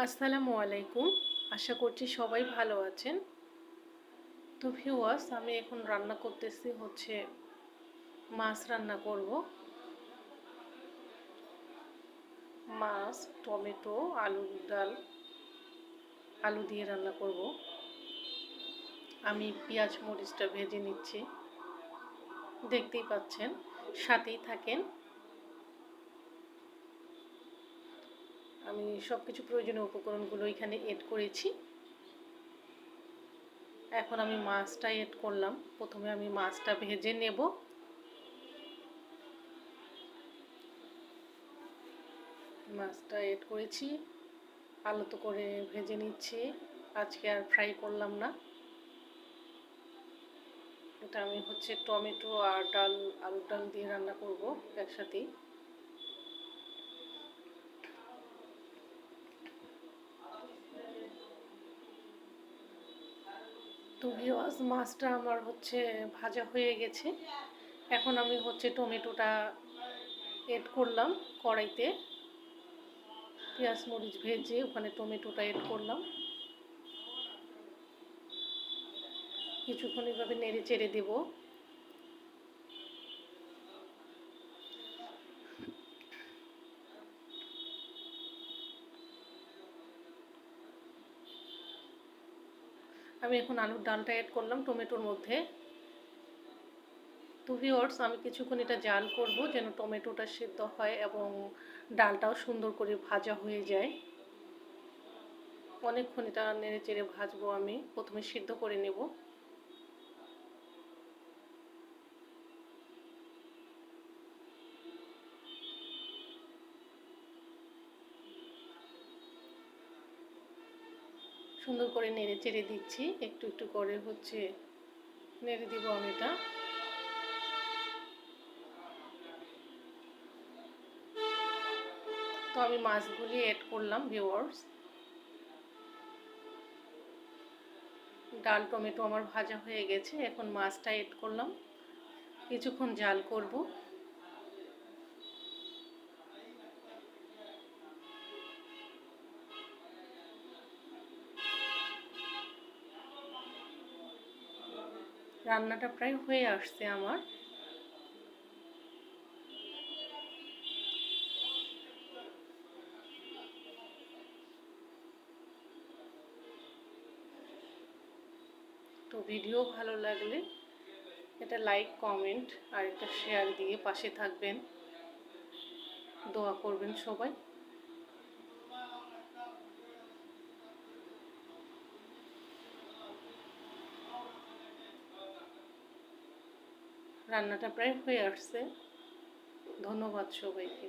আসসালামু আলাইকুম। আশা করছি সবাই ভালো আছেন। তো ভিউয়ার্স, আমি এখন রান্না করতেছি মাছ রান্না করব। মাছ, টমেটো, আলুর ডাল, আলু দিয়ে রান্না করব। আমি পেঁয়াজ মরিচটা ভেজে নিচ্ছি, দেখতেই পাচ্ছেন, সাথেই থাকেন। আমি সব কিছু প্রয়োজনীয় উপকরণগুলো এখানে এড করেছি। এখন আমি মাছটা এড করলাম। প্রথমে আমি মাছটা ভেজে নেব। মাছটা এড করেছি, আলতো করে ভেজে নিচ্ছি। আজকে আর ফ্রাই করলাম না। এটা আমি টমেটো আর আলুর ডাল দিয়ে রান্না করব একসাথেই। তো ভিউয়ার্স, মাছটা আমার ভাজা হয়ে গেছে। এখন আমি টমেটোটা এড করলাম কড়াইতে। পেঁয়াজ মরিচ ভেজে ওখানে টমেটোটা এড করলাম। কিছুক্ষণ এভাবে নেড়ে চেড়ে দেব। আমি এখন আলুর ডালটা এড করলাম টমেটোর মধ্যে। তো ভিউয়ার্স, আমি কিছুক্ষণ এটা জাল করব যেন টমেটোটা সিদ্ধ হয় এবং ডালটাও সুন্দর করে ভাজা হয়ে যায়। অনেকক্ষণ এটা নেড়ে চেড়ে ভাজবো। আমি প্রথমে সিদ্ধ করে নেব। সুন্দর করে নেড়ে চেড়ে দিচ্ছি, একটু একটু করে নেড়ে দিব আমি এটা। তো আমি মাছগুলি এড করলাম ভিউয়ার্স। ডাল টমেটো আমার ভাজা হয়ে গেছে। এখন মাছটা এড করলাম, কিছুক্ষণ জাল করব। রান্নাটা প্রায় হয়ে আসছে আমার। তো ভিডিও ভালো লাগলে এটা লাইক, কমেন্ট আর একটা শেয়ার দিয়ে পাশে থাকবেন। দোয়া করবেন সবাই। রান্নাটা প্রায় হয়ে আসছে। ধন্যবাদ সবাইকে।